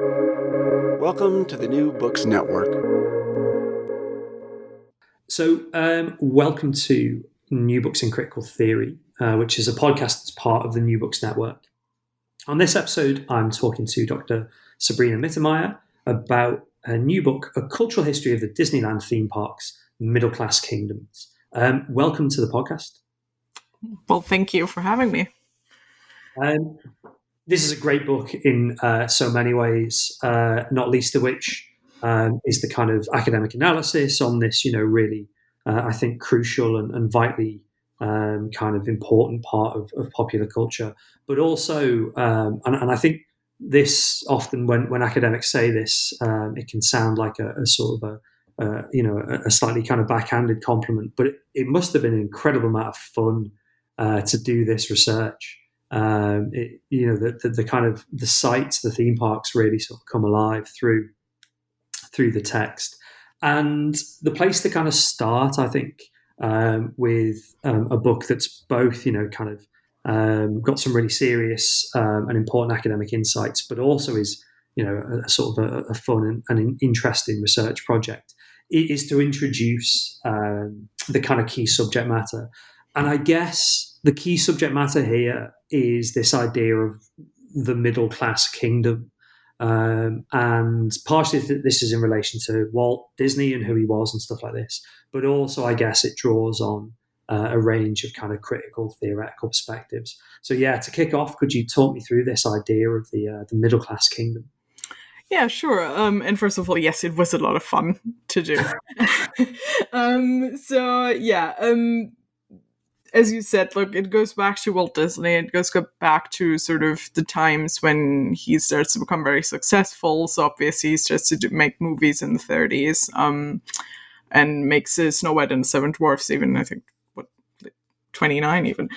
Welcome to the New Books Network. Welcome to New Books in Critical Theory, which is a podcast that's part of the New Books Network. On this episode, I'm talking to Dr. Sabrina Mittermeier about her new book, A Cultural History of the Disneyland Theme Parks, Middle Class Kingdoms. Welcome to the podcast. Well, thank you for having me. This is a great book in so many ways, not least of which is the kind of academic analysis on this, really, I think, crucial and vitally kind of important part of popular culture. But also, and I think this often, when academics say this, it can sound like a sort of a slightly kind of backhanded compliment, but it must have been an incredible amount of fun to do this research. The kind of the sites, the theme parks really sort of come alive through the text. And the place to kind of start, I think, with a book that's both, kind of got some really serious and important academic insights, but also is, a sort of a fun and an interesting research project, is to introduce the kind of key subject matter. And I guess the key subject matter here is this idea of the middle class kingdom. And partially this is in relation to Walt Disney and who he was and stuff like this. But also, I guess, it draws on a range of kind of critical theoretical perspectives. So, to kick off, could you talk me through this idea of the middle class kingdom? Yeah, sure. And first of all, yes, it was a lot of fun to do. As you said, look, it goes back to Walt Disney. It goes back to sort of the times when he starts to become very successful. So obviously he starts to make movies in the 30s and makes Snow White and the Seven Dwarfs even, I think, 29 even.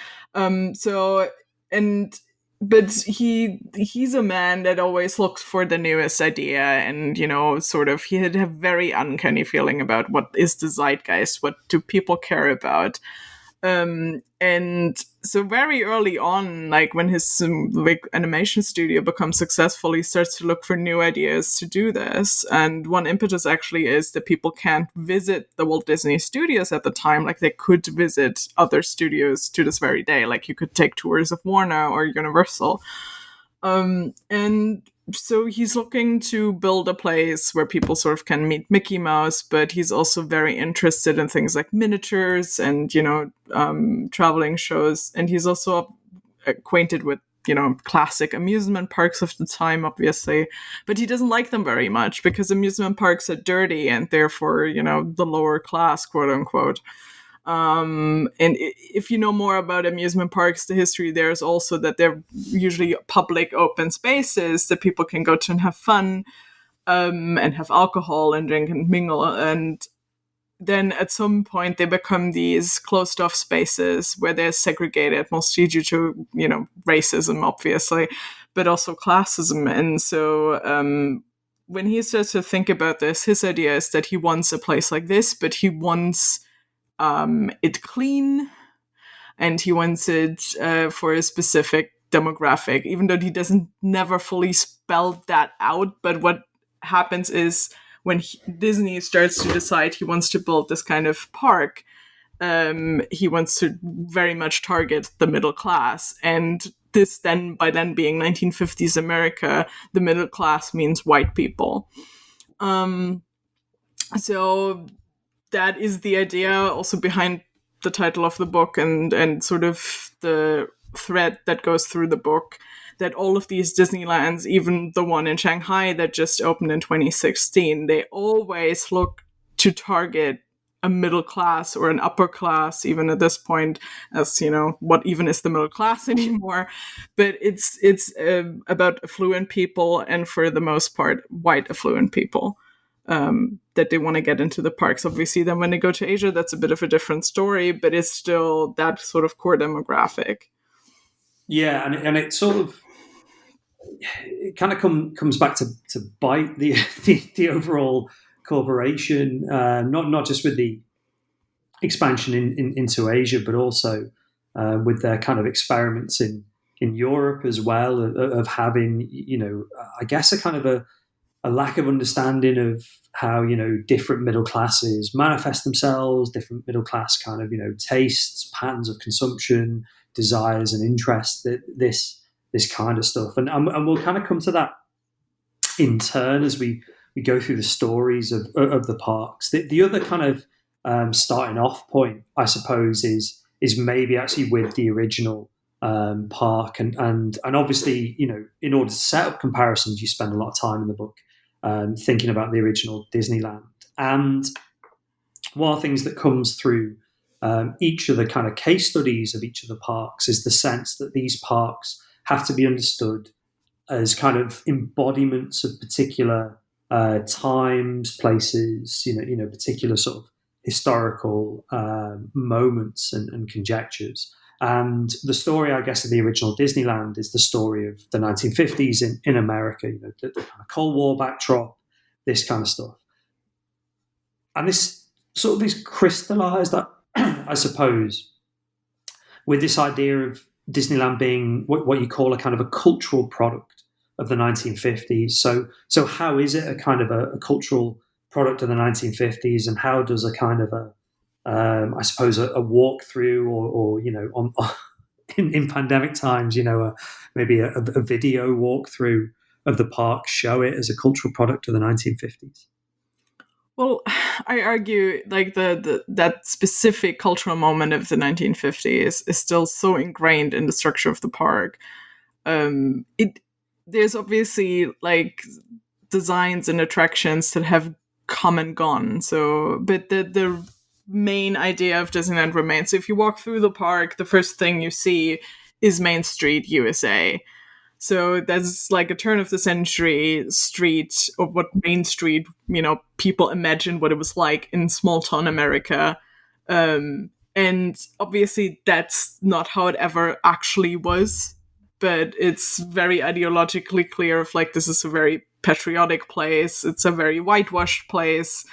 But he's a man that always looks for the newest idea, and sort of he had a very uncanny feeling about what is the zeitgeist, what do people care about. And so very early on, like when his animation studio becomes successful, he starts to look for new ideas to do this. And one impetus actually is that people can't visit the Walt Disney Studios at the time like they could visit other studios to this very day. Like you could take tours of Warner or Universal. And so he's looking to build a place where people sort of can meet Mickey Mouse, but he's also very interested in things like miniatures and, traveling shows. And he's also acquainted with, classic amusement parks of the time, obviously. But he doesn't like them very much because amusement parks are dirty and therefore, the lower class, quote unquote. And if you know more about amusement parks, the history there is also that they're usually public open spaces that people can go to and have fun, and have alcohol and drink and mingle. And then at some point they become these closed off spaces where they're segregated, mostly due to, racism, obviously, but also classism. And so, when he starts to think about this, his idea is that he wants a place like this, but he wants it clean, and he wants it for a specific demographic, even though he doesn't never fully spell that out. But what happens is when Disney starts to decide he wants to build this kind of park, he wants to very much target the middle class. And this then, by then being 1950s America, the middle class means white people. So that is the idea also behind the title of the book and sort of the thread that goes through the book, that all of these Disneylands, even the one in Shanghai that just opened in 2016, they always look to target a middle class or an upper class, even at this point, as what even is the middle class anymore. But it's about affluent people, and for the most part, white affluent people. That they want to get into the parks. Obviously, then when they go to Asia, that's a bit of a different story, but it's still that sort of core demographic. Yeah, and it sort of it kind of comes back to bite the overall corporation, not just with the expansion into Asia, but also with their kind of experiments in in Europe as well of having, I guess a kind of a lack of understanding of how, different middle classes manifest themselves, different middle class kind of, tastes, patterns of consumption, desires and interests, this kind of stuff. And we'll kind of come to that in turn as we go through the stories of the parks. The other kind of starting off point, I suppose, is maybe actually with the original park, and obviously, in order to set up comparisons, you spend a lot of time in the book thinking about the original Disneyland. And one of the things that comes through each of the kind of case studies of each of the parks is the sense that these parks have to be understood as kind of embodiments of particular times, places, particular sort of historical moments and conjectures. And the story, I guess, of the original Disneyland is the story of the 1950s in America, the kind of Cold War backdrop, this kind of stuff. And this sort of is crystallized, I suppose, with this idea of Disneyland being what you call a kind of a cultural product of the 1950s. So how is it a kind of a cultural product of the 1950s, and how does a kind of I suppose a walkthrough or on in pandemic times, maybe a video walkthrough of the park show it as a cultural product of the 1950s? Well, I argue like that specific cultural moment of the 1950s is still so ingrained in the structure of the park. There's obviously like designs and attractions that have come and gone. So, but the main idea of Disneyland remains. So if you walk through the park, the first thing you see is Main Street, USA. So that's like a turn of the century street of what Main Street, people imagine what it was like in small town America. And obviously that's not how it ever actually was, but it's very ideologically clear of like, this is a very patriotic place. It's a very whitewashed place.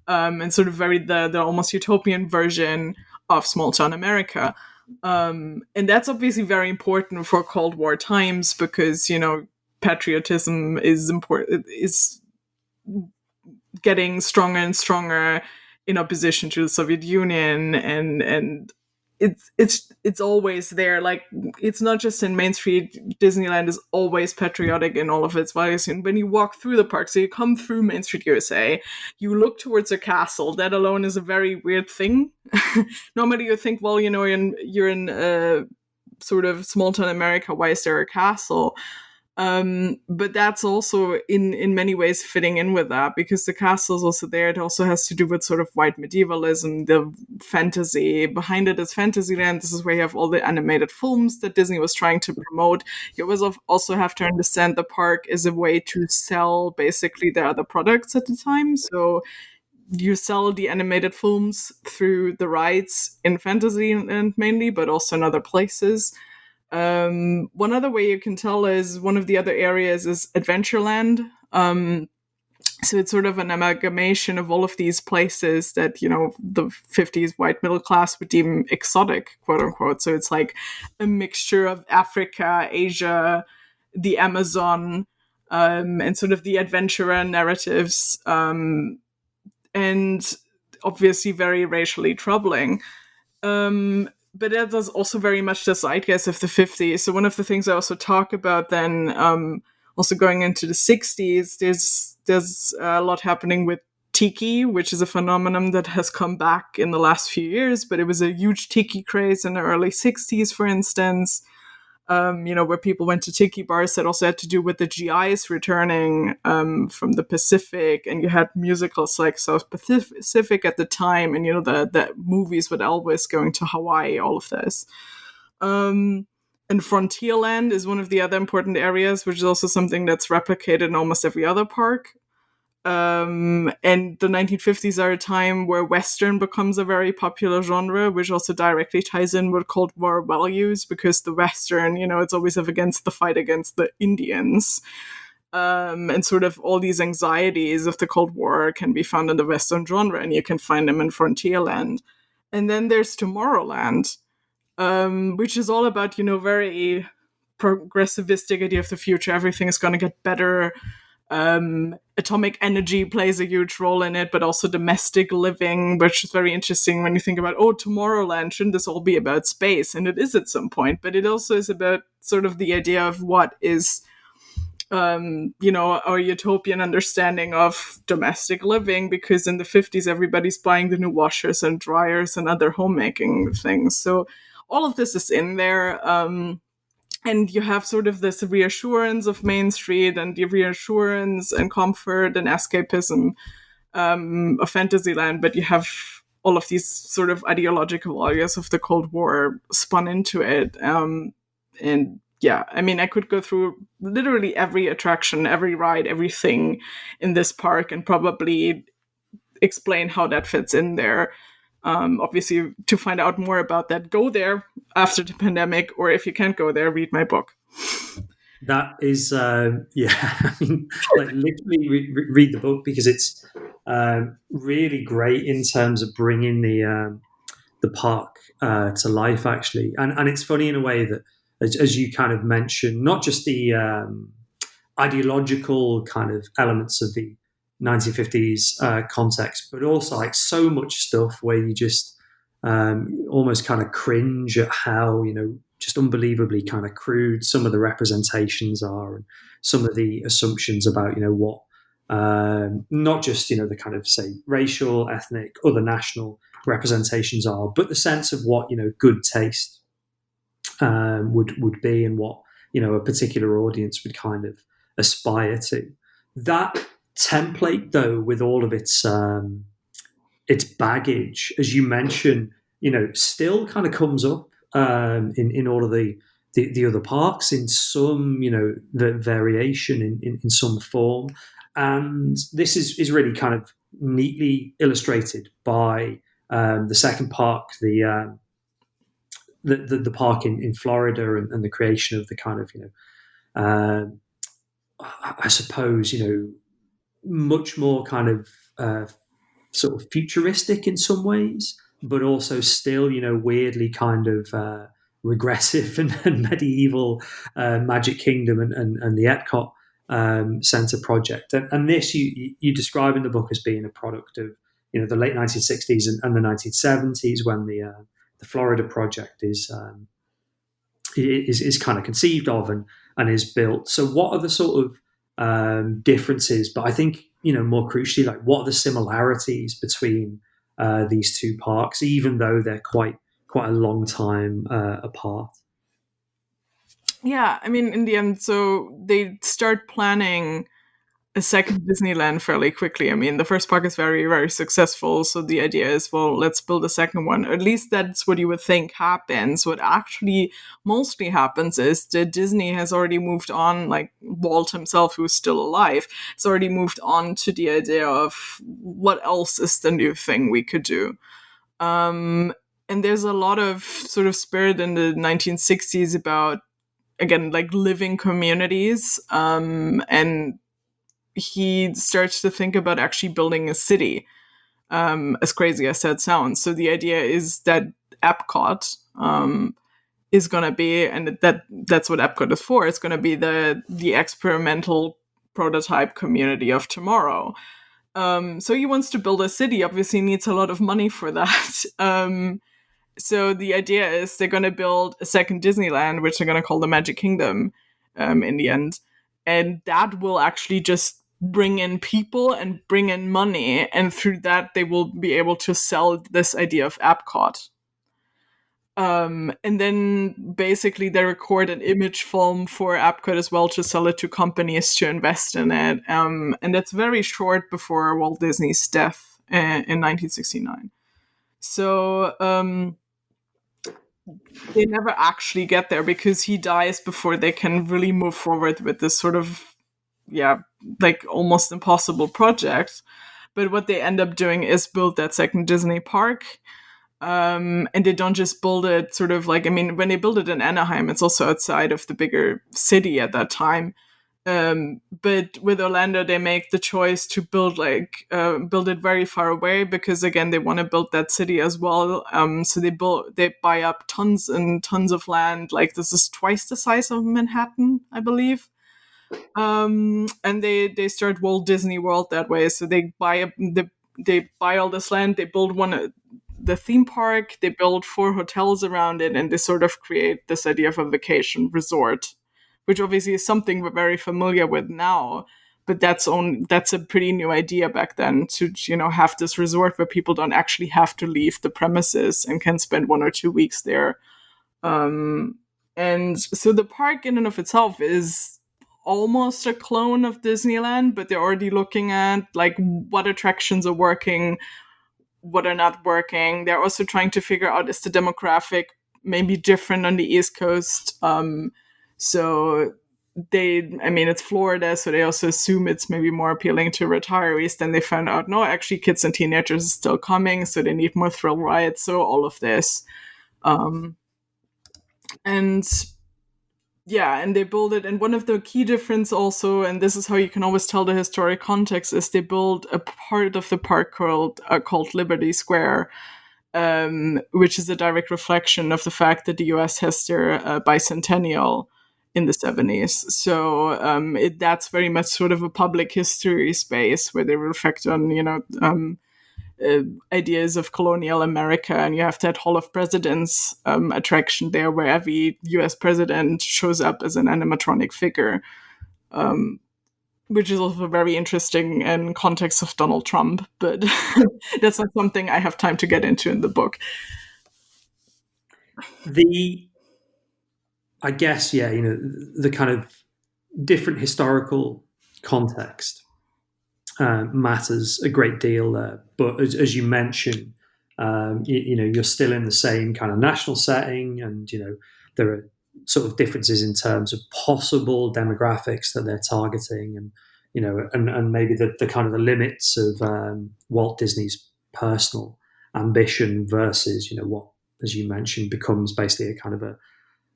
And sort of very the almost utopian version of small town America. And that's obviously very important for Cold War times because, patriotism is important, is getting stronger and stronger in opposition to the Soviet Union, and it's always there. Like, it's not just in Main Street. Disneyland is always patriotic in all of its values. And when you walk through the park, so you come through Main Street USA, you look towards a castle. That alone is a very weird thing. Normally you think, well, you're in sort of small town America. Why is there a castle? But that's also in many ways fitting in with that, because the castle is also there. It also has to do with sort of white medievalism, the fantasy. Behind it is Fantasyland. This is where you have all the animated films that Disney was trying to promote. You always also have to understand the park is a way to sell basically their other products at the time. So you sell the animated films through the rides in Fantasyland mainly, but also in other places. One other way you can tell is one of the other areas is Adventureland. So it's sort of an amalgamation of all of these places that, the 50s white middle class would deem exotic, quote unquote. So it's like a mixture of Africa, Asia, the Amazon, and sort of the adventurer narratives, and obviously very racially troubling. But that was also very much the zeitgeist of the 50s. So one of the things I also talk about then, also going into the 60s, there's a lot happening with tiki, which is a phenomenon that has come back in the last few years, but it was a huge tiki craze in the early 60s, for instance, where people went to tiki bars. That also had to do with the GIs returning from the Pacific, and you had musicals like South Pacific at the time, and the movies with Elvis going to Hawaii, all of this. And Frontierland is one of the other important areas, which is also something that's replicated in almost every other park. And the 1950s are a time where Western becomes a very popular genre, which also directly ties in with Cold War values, because the Western, it's always up against the fight against the Indians. And sort of all these anxieties of the Cold War can be found in the Western genre, and you can find them in Frontierland. And then there's Tomorrowland, which is all about, very progressivistic idea of the future. Everything is going to get better. Atomic energy plays a huge role in it, but also domestic living, which is very interesting when you think about, Tomorrowland, shouldn't this all be about space? And it is at some point, but it also is about sort of the idea of what is, our utopian understanding of domestic living, because in the 50s, everybody's buying the new washers and dryers and other homemaking things. So all of this is in there. And you have sort of this reassurance of Main Street and the reassurance and comfort and escapism of Fantasyland, but you have all of these sort of ideological values of the Cold War spun into it. And yeah, I mean, I could go through literally every attraction, every ride, everything in this park and probably explain how that fits in there. Obviously, to find out more about that, go there after the pandemic, or if you can't go there, read my book. That is, I mean, like literally read the book, because it's really great in terms of bringing the park to life, actually. And it's funny in a way that, as you kind of mentioned, not just the ideological kind of elements of the 1950s context, but also like so much stuff where you just almost kind of cringe at how, just unbelievably kind of crude some of the representations are, and some of the assumptions about, what not just, the kind of, say, racial, ethnic, other national representations are, but the sense of what, good taste would be, and what, a particular audience would kind of aspire to. That template, though, with all of its baggage, as you mentioned, still kind of comes up in all of the other parks in some, the variation in some form. And this is really kind of neatly illustrated by the second park, the park in Florida, and the creation of the kind of, I suppose, much more kind of sort of futuristic in some ways, but also still, weirdly kind of regressive and medieval Magic Kingdom and the Epcot Center project. And this you describe in the book as being a product of, the late 1960s and the 1970s, when the Florida project is kind of conceived of and is built. So what are the sort of differences, but I think, more crucially, like, what are the similarities between these two parks, even though they're quite a long time apart? Yeah, I mean, in the end, so they start planning a second Disneyland fairly quickly. I mean, the first park is very, very successful. So the idea is, well, let's build a second one. At least that's what you would think happens. What actually mostly happens is that Disney has already moved on, like Walt himself, who's still alive, has already moved on to the idea of what else is the new thing we could do. And there's a lot of sort of spirit in the 1960s about, again, like living communities, and he starts to think about actually building a city, as crazy as that sounds. So the idea is that Epcot is going to be, and that's what Epcot is for, it's going to be the experimental prototype community of tomorrow. So he wants to build a city, obviously needs a lot of money for that. So the idea is they're going to build a second Disneyland, which they're going to call the Magic Kingdom in the end. And that will actually just bring in people and bring in money. And through that, they will be able to sell this idea of Epcot. And then basically they record an image film for Epcot as well to sell it to companies to invest in it. And that's very short before Walt Disney's death in 1969. So they never actually get there because he dies before they can really move forward with this sort of, like almost impossible project. But what they end up doing is build that second Disney park. And they don't just build it sort of like, I mean, when they build it in Anaheim, it's also outside of the bigger city at that time. But with Orlando, they make the choice to build it very far away because again they want to build that city as well. So they buy up tons and tons of land. Like this is twice the size of Manhattan, I believe. And they start Walt Disney World that way. So they buy all this land. They build the theme park. They build 4 hotels around it, and they sort of create this idea of a vacation resort, which obviously is something we're very familiar with now. But that's a pretty new idea back then to have this resort where people don't actually have to leave the premises and can spend 1 or 2 weeks there. And so the park in and of itself is almost a clone of Disneyland, but they're already looking at like what attractions are working, what are not working. They're also trying to figure out, is the demographic maybe different on the East Coast? So it's Florida, so they also assume it's maybe more appealing to retirees. Then they found out, no, actually kids and teenagers are still coming, so they need more thrill rides. So all of this. And they build it. And one of the key difference also, and this is how you can always tell the historic context, is they build a part of the park called Liberty Square, which is a direct reflection of the fact that the US has their bicentennial in the 70s. So that's very much sort of a public history space where they reflect on, ideas of colonial America, and you have that Hall of Presidents attraction there where every US president shows up as an animatronic figure, which is also very interesting in context of Donald Trump, but that's not something I have time to get into in the book. I guess, the kind of different historical context matters a great deal there. But as you mentioned, you're still in the same kind of national setting, and there are sort of differences in terms of possible demographics that they're targeting, and and maybe the kind of the limits of Walt Disney's personal ambition versus what, as you mentioned, becomes basically a kind of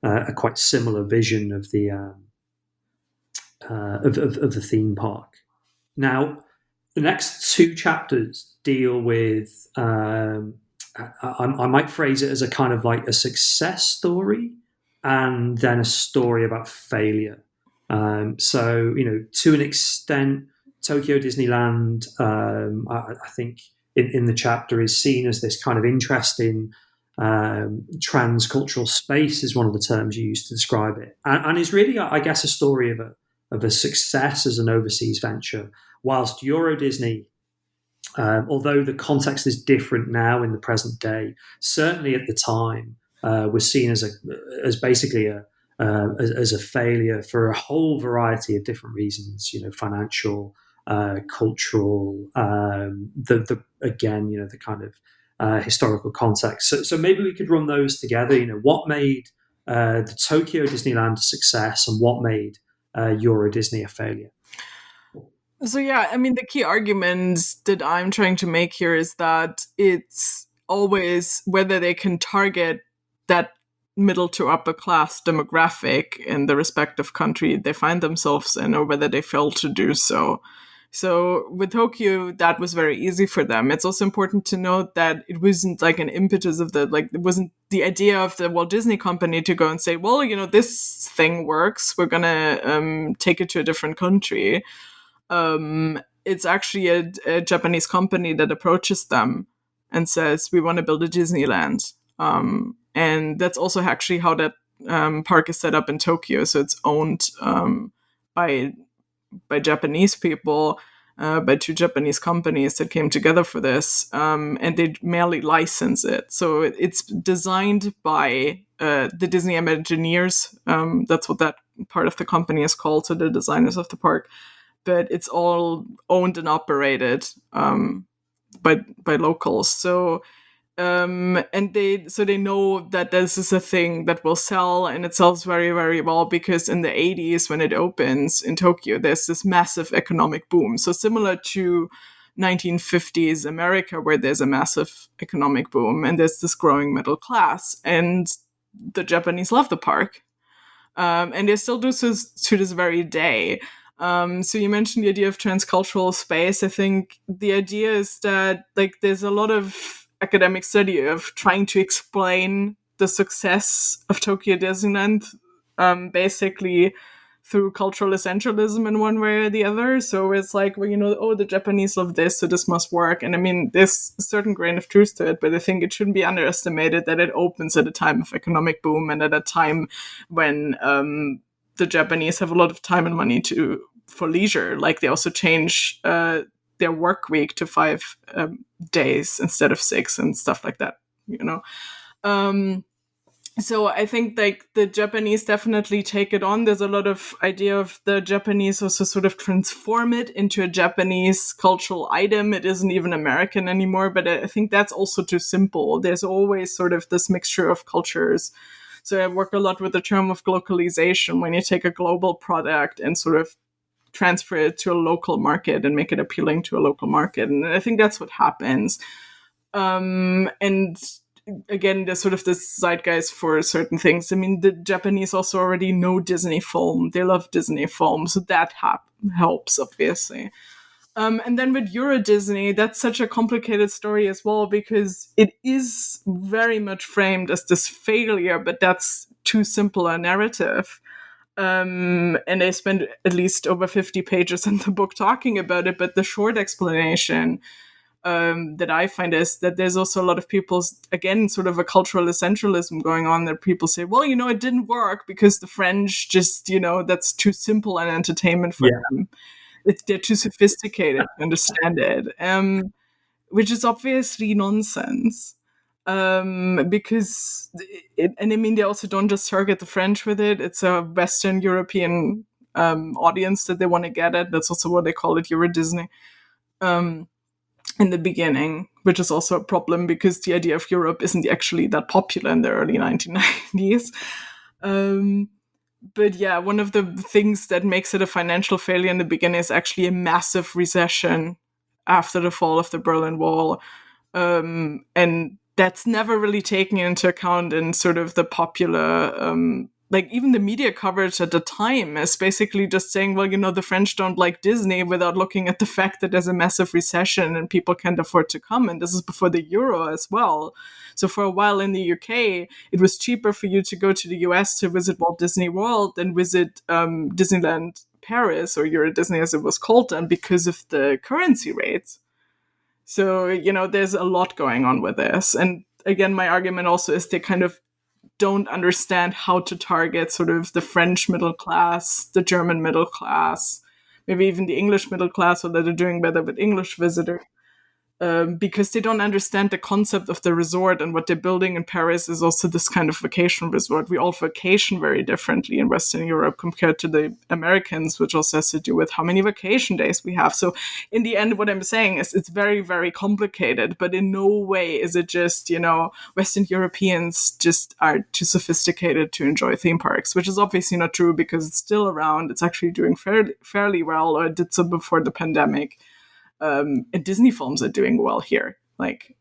a quite similar vision of the of the theme park. Now, the next 2 chapters deal with, I might phrase it as a kind of like a success story and then a story about failure. So, to an extent, Tokyo Disneyland, I think in the chapter is seen as this kind of interesting transcultural space is one of the terms you used to describe it. And is really, I guess, a story of a success as an overseas venture. Whilst Euro Disney, although the context is different now in the present day, certainly at the time was seen as basically as a failure for a whole variety of different reasons. Financial, cultural, the kind of historical context. So maybe we could run those together. What made the Tokyo Disneyland a success, and what made Euro Disney a failure? So the key argument that I'm trying to make here is that it's always whether they can target that middle to upper class demographic in the respective country they find themselves in, or whether they fail to do so. So with Tokyo, that was very easy for them. It's also important to note that it wasn't like an impetus of it wasn't the idea of the Walt Disney Company to go and say, well, this thing works, we're going to take it to a different country. It's actually a Japanese company that approaches them and says, we want to build a Disneyland. And that's also actually how that park is set up in Tokyo. So it's owned by Japanese people, by 2 Japanese companies that came together for this, and they merely license it. So it's designed by the Disney Imagineers. That's what that part of the company is called, so the designers of the park. But it's all owned and operated by locals. So they know that this is a thing that will sell, and it sells very, very well, because in the 80s when it opens in Tokyo, there's this massive economic boom. So similar to 1950s America, where there's a massive economic boom and there's this growing middle class, and the Japanese love the park. And they still do so to this very day. So you mentioned the idea of transcultural space. I think the idea is that like there's a lot of academic study of trying to explain the success of Tokyo Disneyland, basically through cultural essentialism in one way or the other. So it's like, well, oh, the Japanese love this, so this must work. And I mean, there's a certain grain of truth to it, but I think it shouldn't be underestimated that it opens at a time of economic boom and at a time when the Japanese have a lot of time and money for leisure. Like they also change their work week to 5 days instead of 6 and stuff like that. So I think like the Japanese definitely take it on. There's a lot of idea of the Japanese also sort of transform it into a Japanese cultural item. It isn't even American anymore, but I think that's also too simple. There's always sort of this mixture of cultures. So I work a lot with the term of globalization, when you take a global product and sort of transfer it to a local market and make it appealing to a local market. And I think that's what happens. And again, there's sort of this zeitgeist for certain things. I mean, the Japanese also already know Disney film. They love Disney film. So that helps, obviously. And then with Euro Disney, that's such a complicated story as well, because it is very much framed as this failure, but that's too simple a narrative. And I spent at least over 50 pages in the book talking about it. But the short explanation that I find is that there's also a lot of people's, again, sort of a cultural essentialism going on, that people say, well, it didn't work because the French just, that's too simple an entertainment for them. They're too sophisticated to understand it, which is obviously nonsense. Because, and I mean, they also don't just target the French with it. It's a Western European audience that they want to get at. That's also what they call it, Euro Disney. In the beginning, which is also a problem because the idea of Europe isn't actually that popular in the early 1990s. But yeah, one of the things that makes it a financial failure in the beginning is actually a massive recession after the fall of the Berlin Wall. And that's never really taken into account in sort of the popular, like even the media coverage at the time is basically just saying, well, the French don't like Disney, without looking at the fact that there's a massive recession and people can't afford to come. And this is before the euro as well. So for a while in the UK, it was cheaper for you to go to the US to visit Walt Disney World than visit Disneyland Paris, or Euro Disney as it was called then, because of the currency rates. So, there's a lot going on with this. And again, my argument also is they kind of don't understand how to target sort of the French middle class, the German middle class, maybe even the English middle class, so that they're doing better with English visitors. Because they don't understand the concept of the resort, and what they're building in Paris is also this kind of vacation resort. We all vacation very differently in Western Europe compared to the Americans, which also has to do with how many vacation days we have. So in the end, what I'm saying is it's very, very complicated, but in no way is it just, Western Europeans just are too sophisticated to enjoy theme parks, which is obviously not true because it's still around. It's actually doing fairly well, or it did so before the pandemic. And Disney films are doing well here, like,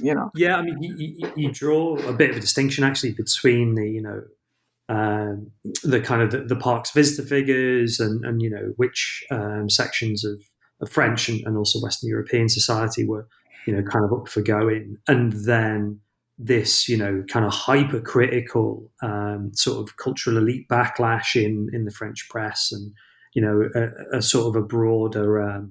Yeah, I mean, you draw a bit of a distinction actually between the kind of the park's visitor figures and which sections of French and also Western European society were kind of up for going, and then this kind of hypercritical sort of cultural elite backlash in the French press, and a sort of a broader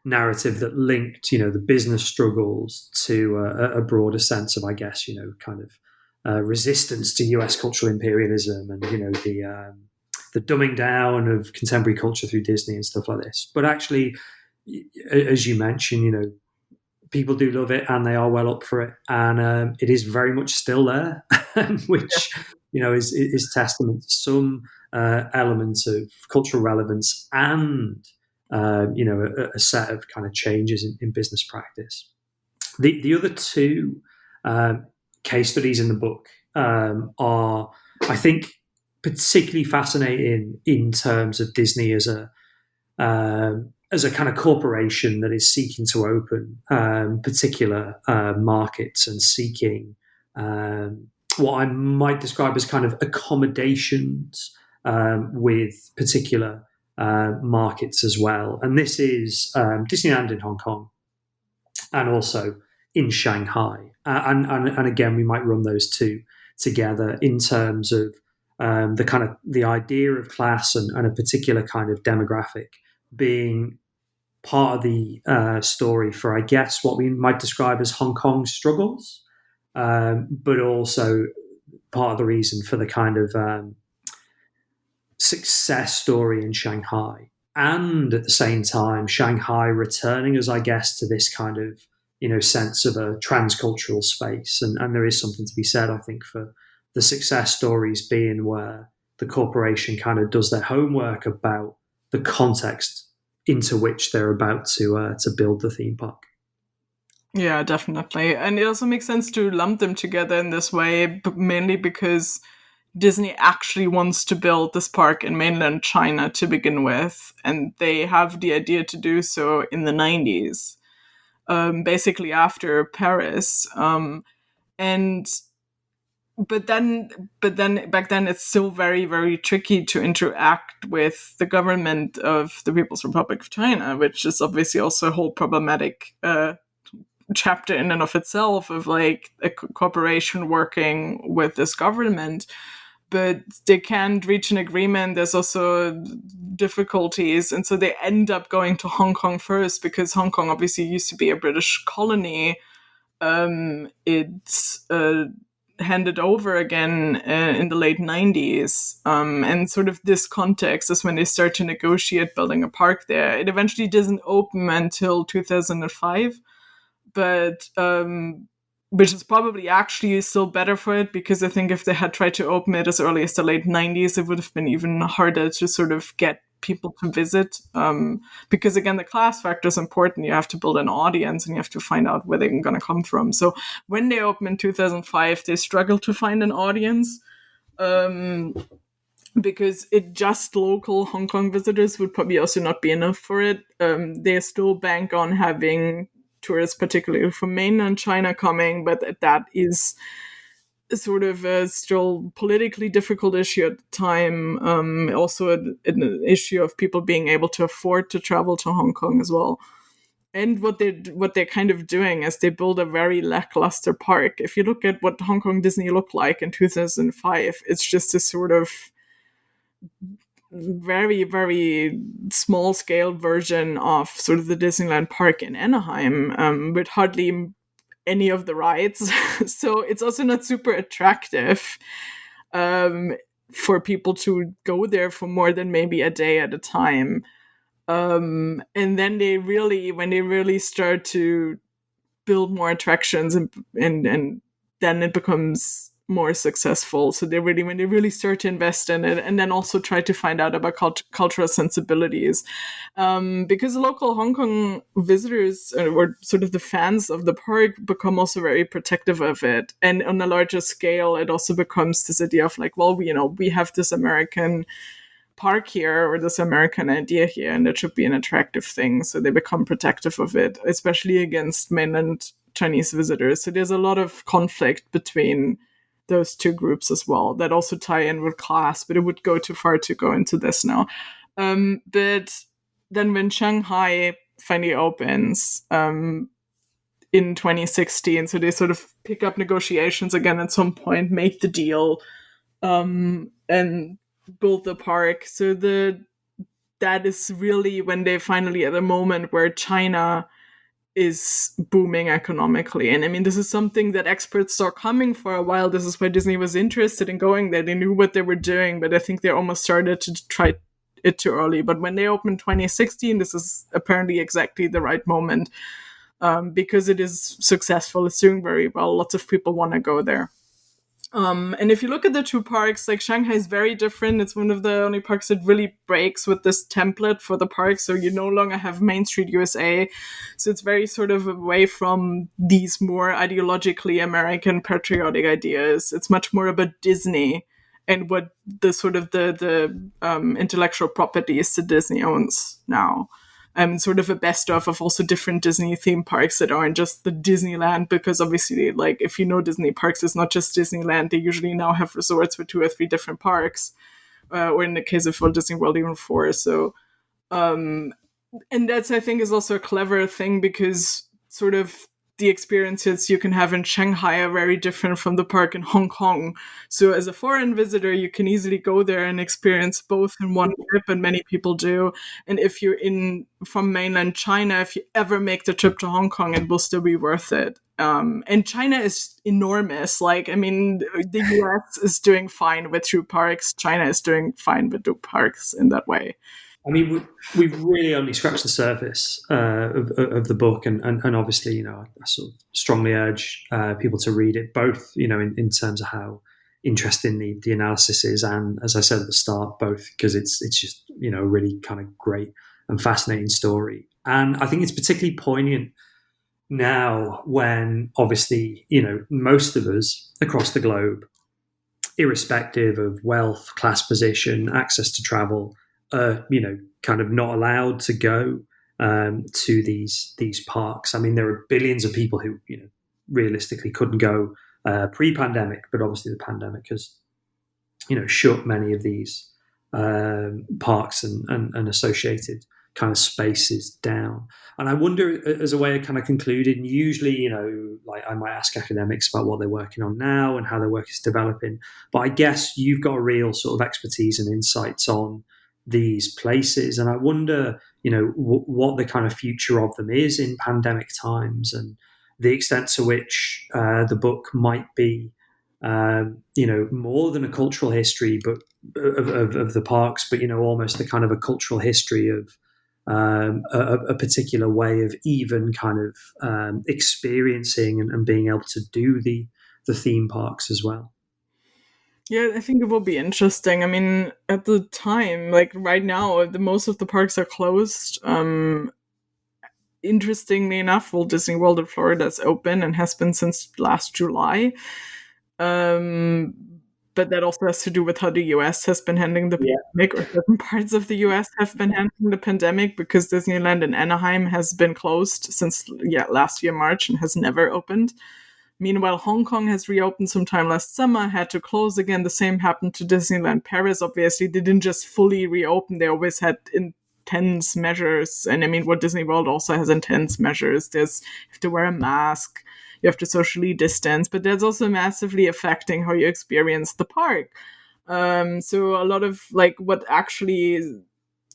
narrative that linked, the business struggles to a broader sense of, I guess, kind of resistance to US cultural imperialism, and the dumbing down of contemporary culture through Disney and stuff like this. But actually, as you mentioned, people do love it, and they are well up for it, and it is very much still there, which is testament to some elements of cultural relevance and a set of kind of changes in business practice. The other two case studies in the book are, I think, particularly fascinating in terms of Disney as a kind of corporation that is seeking to open particular markets and seeking what I might describe as kind of accommodations with particular markets as well. And this is Disneyland in Hong Kong and also in Shanghai. And again, we might run those two together in terms of the idea of class and a particular kind of demographic being part of the story for, I guess, what we might describe as Hong Kong's struggles, but also part of the reason for the kind of success story in Shanghai. And at the same time, Shanghai returning as, I guess, to this kind of, sense of a transcultural space. And there is something to be said, I think, for the success stories being where the corporation kind of does their homework about the context into which they're about to build the theme park. Yeah, definitely. And it also makes sense to lump them together in this way, mainly because Disney actually wants to build this park in mainland China to begin with, and they have the idea to do so in the 90s, basically after Paris. But then back then it's still very, very tricky to interact with the government of the People's Republic of China, which is obviously also a whole problematic chapter in and of itself, of like a corporation working with this government. But they can't reach an agreement. There's also difficulties. And so they end up going to Hong Kong first, because Hong Kong obviously used to be a British colony. It's handed over again in the late 90s. And sort of this context is when they start to negotiate building a park there. It eventually doesn't open until 2005. But which is probably actually still better for it, because I think if they had tried to open it as early as the late 90s, it would have been even harder to sort of get people to visit. Because again, the class factor is important. You have to build an audience and you have to find out where they're going to come from. So when they opened in 2005, they struggled to find an audience. Because just local Hong Kong visitors would probably also not be enough for it. They still bank on having tourists, particularly from mainland China, coming, but that is sort of a still politically difficult issue at the time. Also an issue of people being able to afford to travel to Hong Kong as well. And what they're kind of doing is they build a very lackluster park. If you look at what Hong Kong Disney looked like in 2005, it's just a sort of very, very small scale version of sort of the Disneyland park in Anaheim, with hardly any of the rides. So it's also not super attractive for people to go there for more than maybe a day at a time. And then when they really start to build more attractions and then it becomes more successful. So when they really start to invest in it, and then also try to find out about cultural sensibilities, because local Hong Kong visitors or sort of the fans of the park become also very protective of it. And on a larger scale, it also becomes this idea of like, well, we have this American park here, or this American idea here, and it should be an attractive thing. So they become protective of it, especially against mainland Chinese visitors. So there's a lot of conflict between those two groups as well that also tie in with class, but it would go too far to go into this now. But then when Shanghai finally opens in 2016, so they sort of pick up negotiations again at some point, make the deal, and build the park. So that is really when they finally at a moment where China is booming economically. And I mean, this is something that experts saw coming for a while. This is why Disney was interested in going there. They knew what they were doing, but I think they almost started to try it too early. But when they opened 2016, this is apparently exactly the right moment, because it is successful. It's doing very well. Lots of people want to go there. And if you look at the two parks, like Shanghai is very different. It's one of the only parks that really breaks with this template for the park. So you no longer have Main Street USA. So it's very sort of away from these more ideologically American patriotic ideas. It's much more about Disney and what the sort of the intellectual properties that Disney owns now. Sort of a best of also different Disney theme parks that aren't just the Disneyland, because obviously, like, if you know Disney parks, it's not just Disneyland. They usually now have resorts with 2 or 3 different parks, or in the case of Walt Disney World, even 4. So And that's, I think, is also a clever thing, because sort of the experiences you can have in Shanghai are very different from the park in Hong Kong. So as a foreign visitor, you can easily go there and experience both in one trip, and many people do. And if you're from mainland China, if you ever make the trip to Hong Kong, it will still be worth it. And China is enormous. Like, I mean, the US is doing fine with through parks. China is doing fine with through parks in that way. I mean, we've really only scratched the surface of the book, and obviously, I sort of strongly urge people to read it, both, in terms of how interesting the analysis is, and, as I said at the start, both because it's just, a really kind of great and fascinating story. And I think it's particularly poignant now when, obviously, most of us across the globe, irrespective of wealth, class position, access to travel, kind of not allowed to go to these parks. I mean, there are billions of people who, realistically couldn't go pre-pandemic, but obviously the pandemic has, shut many of these parks and associated kind of spaces down. And I wonder, as a way of kind of concluding, usually, like I might ask academics about what they're working on now and how their work is developing, but I guess you've got a real sort of expertise and insights on these places, and I wonder, what the kind of future of them is in pandemic times, and the extent to which the book might be, more than a cultural history, but of the parks, but almost a kind of a cultural history of a particular way of even kind of experiencing and being able to do the theme parks as well. Yeah, I think it will be interesting. I mean, at the time, like right now, most of the parks are closed. Interestingly enough, Walt Disney World in Florida is open and has been since last July. But that also has to do with how the US has been handling the pandemic, or certain parts of the US have been handling the pandemic, because Disneyland in Anaheim has been closed since last year, March, and has never opened. Meanwhile, Hong Kong has reopened sometime last summer, had to close again. The same happened to Disneyland Paris. Obviously, they didn't just fully reopen. They always had intense measures. And I mean, Walt Disney World also has intense measures. You have to wear a mask. You have to socially distance. But that's also massively affecting how you experience the park. So a lot of like what actually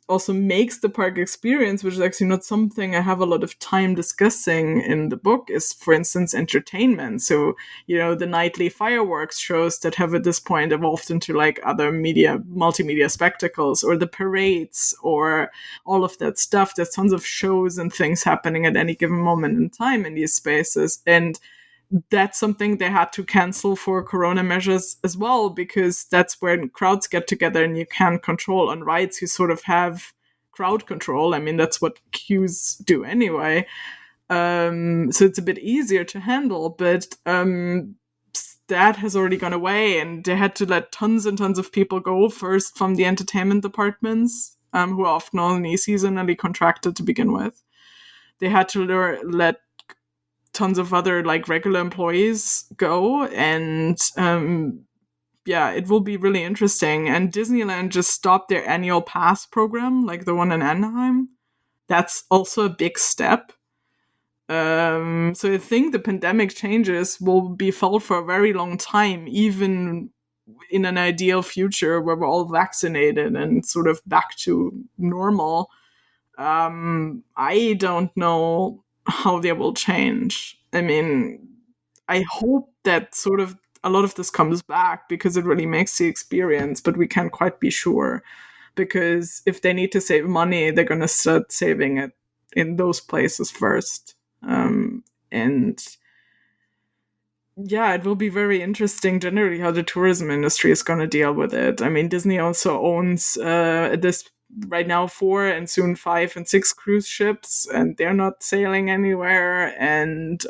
also makes the park experience, which is actually not something I have a lot of time discussing in the book, is, for instance, entertainment. So, the nightly fireworks shows that have at this point evolved into like other multimedia spectacles, or the parades, or all of that stuff. There's tons of shows and things happening at any given moment in time in these spaces. And that's something they had to cancel for corona measures as well, because that's when crowds get together and you can't control. On rides, you sort of have crowd control. I mean, that's what queues do anyway. So it's a bit easier to handle, but that has already gone away, and they had to let tons and tons of people go, first from the entertainment departments, who are often only seasonally contracted to begin with. They had to let tons of other like regular employees go, and it will be really interesting. And Disneyland just stopped their annual pass program, like the one in Anaheim. That's also a big step. So I think the pandemic changes will be felt for a very long time, even in an ideal future where we're all vaccinated and sort of back to normal. I don't know how they will change. I mean, I hope that sort of a lot of this comes back, because it really makes the experience, but we can't quite be sure, because if they need to save money, they're going to start saving it in those places first. And it will be very interesting generally how the tourism industry is going to deal with it. I mean, Disney also owns this right now 4 and soon 5 and 6 cruise ships, and they're not sailing anywhere. And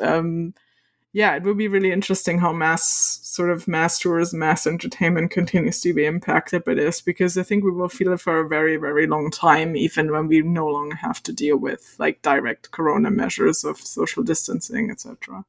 it will be really interesting how mass tourism, mass entertainment continues to be impacted by this, because I think we will feel it for a very, very long time, even when we no longer have to deal with like direct corona measures of social distancing, etc.